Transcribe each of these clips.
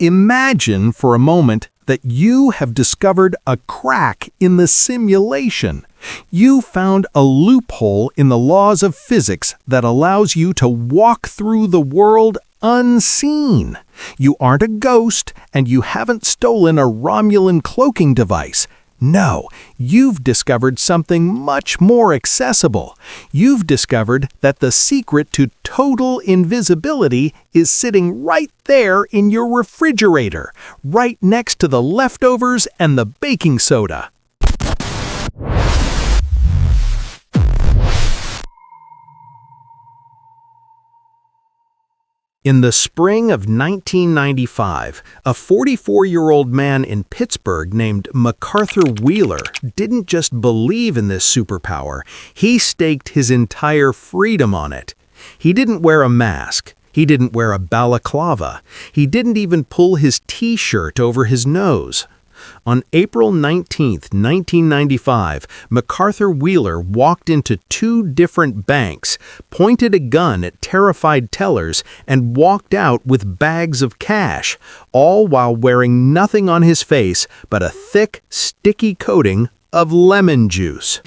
Imagine for a moment that you have discovered a crack in the simulation. You found a loophole in the laws of physics that allows you to walk through the world unseen. You aren't a ghost, and you haven't stolen a Romulan cloaking device. No, you've discovered something much more accessible. You've discovered that the secret to total invisibility is sitting right there in your refrigerator, right next to the leftovers and the baking soda. In the spring of 1995, a 44-year-old man in Pittsburgh named McArthur Wheeler didn't just believe in this superpower, he staked his entire freedom on it. He didn't wear a mask. He didn't wear a balaclava. He didn't even pull his t-shirt over his nose. On April 19, 1995, McArthur Wheeler walked into two different banks, pointed a gun at terrified tellers, and walked out with bags of cash, all while wearing nothing on his face but a thick, sticky coating of lemon juice.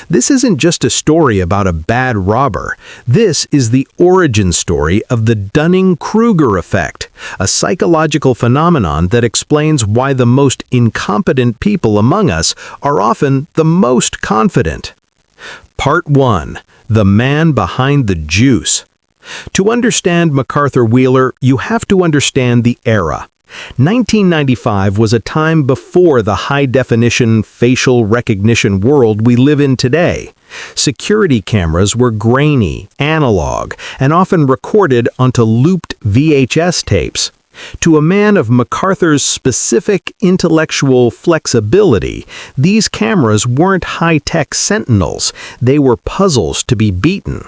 This isn't just a story about a bad robber. This is the origin story of the Dunning-Kruger effect, a psychological phenomenon that explains why the most incompetent people among us are often the most confident. Part 1. The Man Behind the Juice. To understand McArthur Wheeler, you have to understand the era. 1995 was a time before the high-definition facial recognition world we live in today. Security cameras were grainy, analog, and often recorded onto looped VHS tapes. To a man of McArthur's specific intellectual flexibility, these cameras weren't high-tech sentinels, they were puzzles to be beaten.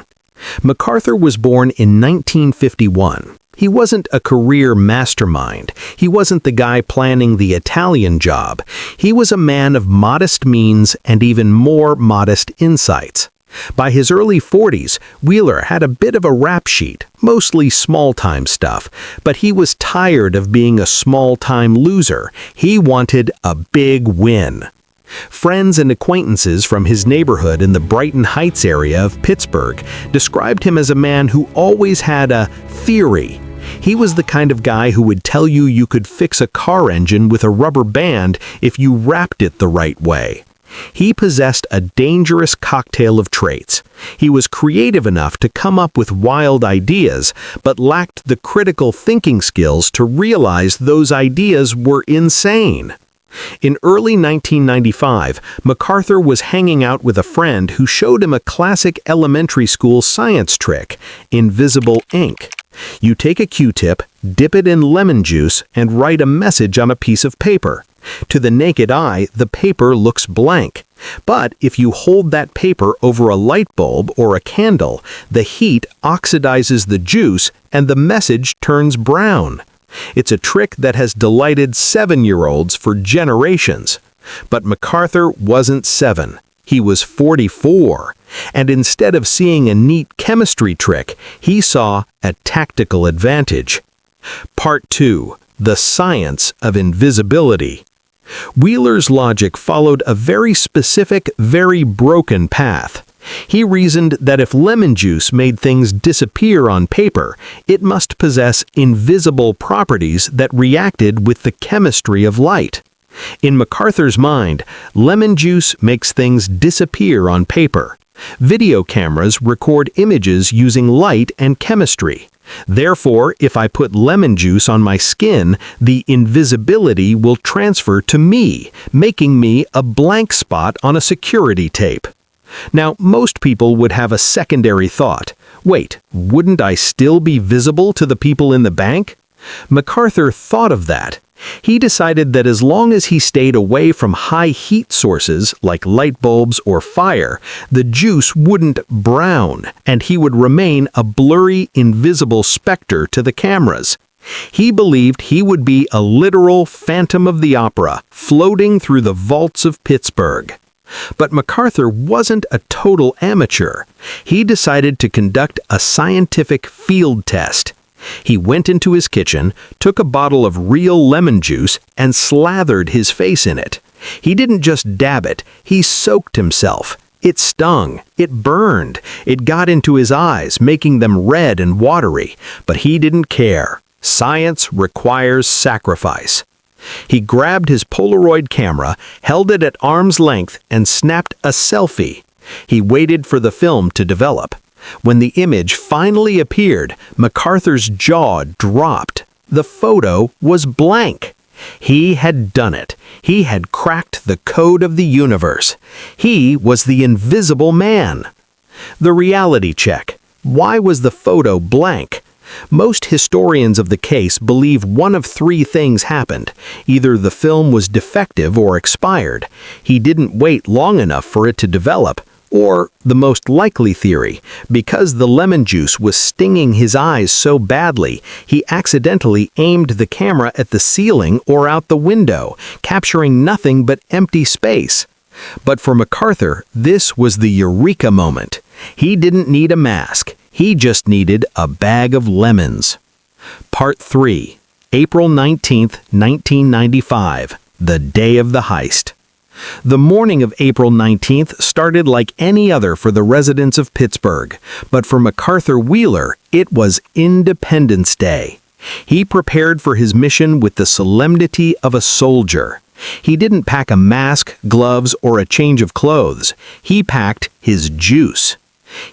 McArthur was born in 1951. He wasn't a career mastermind. He wasn't the guy planning the Italian job. He was a man of modest means and even more modest insights. By his early 40s, Wheeler had a bit of a rap sheet, mostly small-time stuff, but he was tired of being a small-time loser. He wanted a big win. Friends and acquaintances from his neighborhood in the Brighton Heights area of Pittsburgh described him as a man who always had a theory. He was the kind of guy who would tell you could fix a car engine with a rubber band if you wrapped it the right way. He possessed a dangerous cocktail of traits. He was creative enough to come up with wild ideas, but lacked the critical thinking skills to realize those ideas were insane. In early 1995, McArthur was hanging out with a friend who showed him a classic elementary school science trick, invisible ink. You take a Q-tip, dip it in lemon juice, and write a message on a piece of paper. To the naked eye, the paper looks blank. But if you hold that paper over a light bulb or a candle, the heat oxidizes the juice and the message turns brown. It's a trick that has delighted 7-year-olds for generations. But McArthur wasn't 7. He was 44. And instead of seeing a neat chemistry trick, he saw a tactical advantage. Part 2. The Science of Invisibility. Wheeler's logic followed a very specific, very broken path. He reasoned that if lemon juice made things disappear on paper, it must possess invisible properties that reacted with the chemistry of light. In McArthur's mind, lemon juice makes things disappear on paper. Video cameras record images using light and chemistry. Therefore, if I put lemon juice on my skin, the invisibility will transfer to me, making me a blank spot on a security tape. Now, most people would have a secondary thought. Wait, wouldn't I still be visible to the people in the bank? McArthur thought of that. He decided that as long as he stayed away from high heat sources like light bulbs or fire, the juice wouldn't brown, and he would remain a blurry, invisible specter to the cameras. He believed he would be a literal Phantom of the Opera, floating through the vaults of Pittsburgh. But McArthur wasn't a total amateur. He decided to conduct a scientific field test. He went into his kitchen, took a bottle of real lemon juice, and slathered his face in it. He didn't just dab it, he soaked himself. It stung, it burned, it got into his eyes, making them red and watery, but he didn't care. Science requires sacrifice. He grabbed his Polaroid camera, held it at arm's length, and snapped a selfie. He waited for the film to develop. When the image finally appeared, McArthur's jaw dropped. The photo was blank. He had done it. He had cracked the code of the universe. He was the invisible man. The reality check. Why was the photo blank? Most historians of the case believe one of three things happened. Either the film was defective or expired. He didn't wait long enough for it to develop. Or, the most likely theory, because the lemon juice was stinging his eyes so badly, he accidentally aimed the camera at the ceiling or out the window, capturing nothing but empty space. But for McArthur, this was the eureka moment. He didn't need a mask. He just needed a bag of lemons. Part 3. April 19, 1995. The day of the heist. The morning of April 19th started like any other for the residents of Pittsburgh, but for McArthur Wheeler, it was Independence Day. He prepared for his mission with the solemnity of a soldier. He didn't pack a mask, gloves, or a change of clothes. He packed his juice.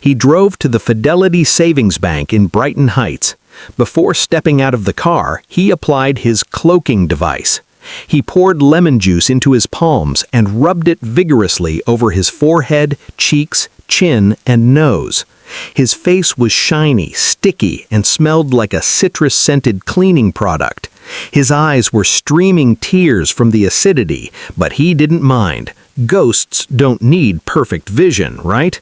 He drove to the Fidelity Savings Bank in Brighton Heights. Before stepping out of the car, he applied his cloaking device. He poured lemon juice into his palms and rubbed it vigorously over his forehead, cheeks, chin, and nose. His face was shiny, sticky, and smelled like a citrus-scented cleaning product. His eyes were streaming tears from the acidity, but he didn't mind. Ghosts don't need perfect vision, right?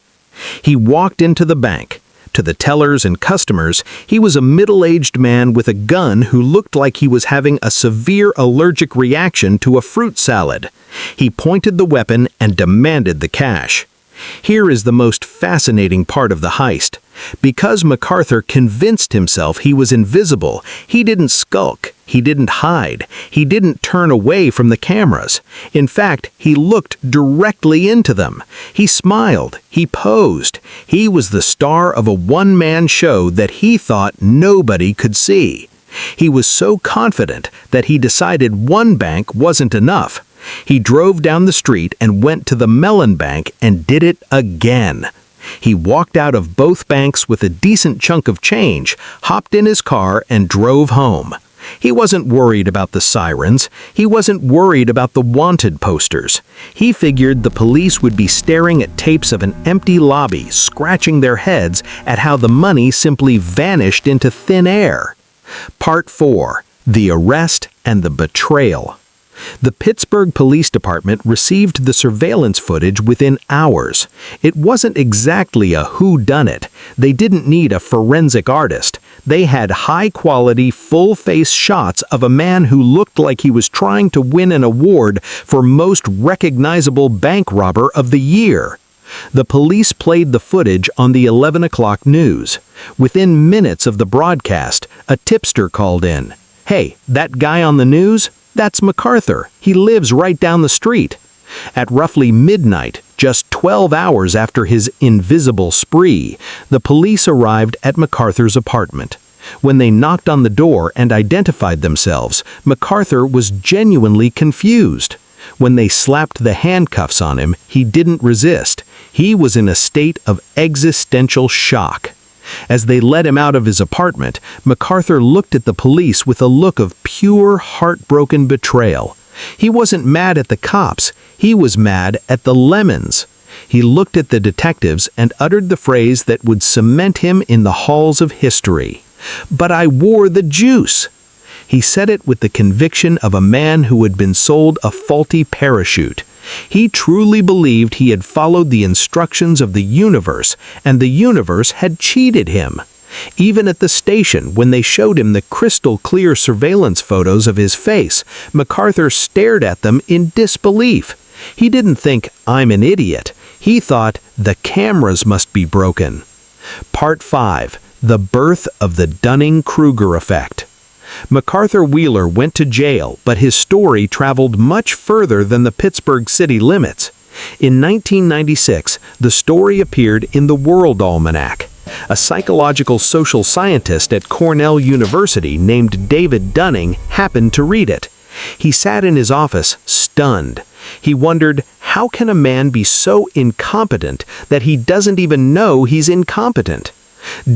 He walked into the bank. To the tellers and customers, he was a middle-aged man with a gun who looked like he was having a severe allergic reaction to a fruit salad. He pointed the weapon and demanded the cash. Here is the most fascinating part of the heist. Because McArthur convinced himself he was invisible, he didn't skulk, he didn't hide, he didn't turn away from the cameras. In fact, he looked directly into them. He smiled, he posed. He was the star of a one-man show that he thought nobody could see. He was so confident that he decided one bank wasn't enough. He drove down the street and went to the Mellon Bank and did it again. He walked out of both banks with a decent chunk of change, hopped in his car, and drove home. He wasn't worried about the sirens. He wasn't worried about the wanted posters. He figured the police would be staring at tapes of an empty lobby, scratching their heads at how the money simply vanished into thin air. Part 4. The Arrest and the Betrayal. The Pittsburgh Police Department received the surveillance footage within hours. It wasn't exactly a whodunit. They didn't need a forensic artist. They had high-quality, full-face shots of a man who looked like he was trying to win an award for Most Recognizable Bank Robber of the Year. The police played the footage on the 11 o'clock news. Within minutes of the broadcast, a tipster called in. "Hey, that guy on the news? That's McArthur. He lives right down the street." At roughly midnight, just 12 hours after his invisible spree, the police arrived at McArthur's apartment. When they knocked on the door and identified themselves, McArthur was genuinely confused. When they slapped the handcuffs on him, he didn't resist. He was in a state of existential shock. As they let him out of his apartment, McArthur looked at the police with a look of pure, heartbroken betrayal. He wasn't mad at the cops. He was mad at the lemons. He looked at the detectives and uttered the phrase that would cement him in the halls of history. "But I wore the juice." He said it with the conviction of a man who had been sold a faulty parachute. He truly believed he had followed the instructions of the universe, and the universe had cheated him. Even at the station, when they showed him the crystal-clear surveillance photos of his face, McArthur stared at them in disbelief. He didn't think, "I'm an idiot." He thought, "The cameras must be broken." Part 5. The Birth of the Dunning-Kruger Effect. McArthur Wheeler went to jail, but his story traveled much further than the Pittsburgh city limits. In 1996, the story appeared in the World Almanac. A psychological social scientist at Cornell University named David Dunning happened to read it. He sat in his office, stunned. He wondered, how can a man be so incompetent that he doesn't even know he's incompetent?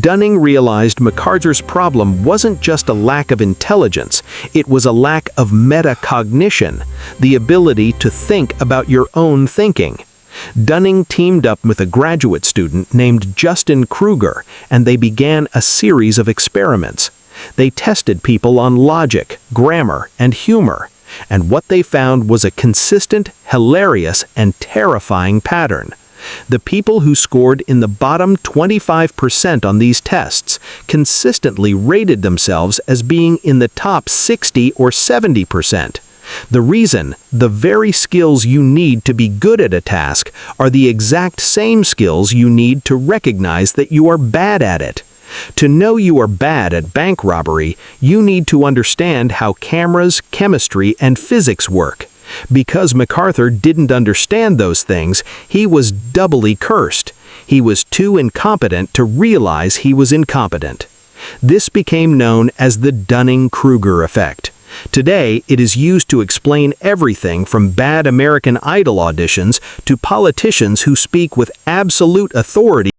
Dunning realized McArthur's problem wasn't just a lack of intelligence, it was a lack of metacognition, the ability to think about your own thinking. Dunning teamed up with a graduate student named Justin Kruger, and they began a series of experiments. They tested people on logic, grammar, and humor, and what they found was a consistent, hilarious, and terrifying pattern. The people who scored in the bottom 25% on these tests consistently rated themselves as being in the top 60 or 70%. The reason, the very skills you need to be good at a task are the exact same skills you need to recognize that you are bad at it. To know you are bad at bank robbery, you need to understand how cameras, chemistry, and physics work. Because McArthur didn't understand those things, he was doubly cursed. He was too incompetent to realize he was incompetent. This became known as the Dunning-Kruger effect. Today, it is used to explain everything from bad American Idol auditions to politicians who speak with absolute authority.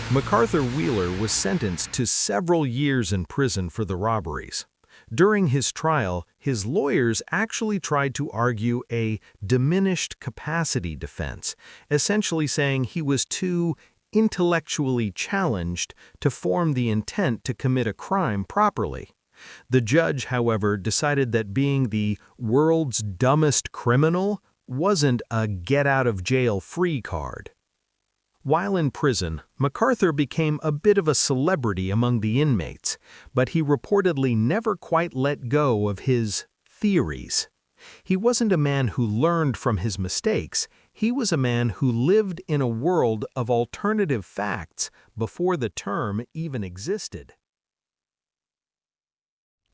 McArthur Wheeler was sentenced to several years in prison for the robberies. During his trial, his lawyers actually tried to argue a diminished capacity defense, essentially saying he was too intellectually challenged to form the intent to commit a crime properly. The judge, however, decided that being the world's dumbest criminal wasn't a get-out-of-jail-free card. While in prison, McArthur became a bit of a celebrity among the inmates, but he reportedly never quite let go of his theories. He wasn't a man who learned from his mistakes, he was a man who lived in a world of alternative facts before the term even existed.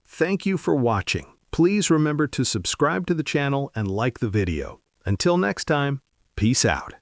Thank you for watching. Please remember to subscribe to the channel and like the video. Until next time, peace out.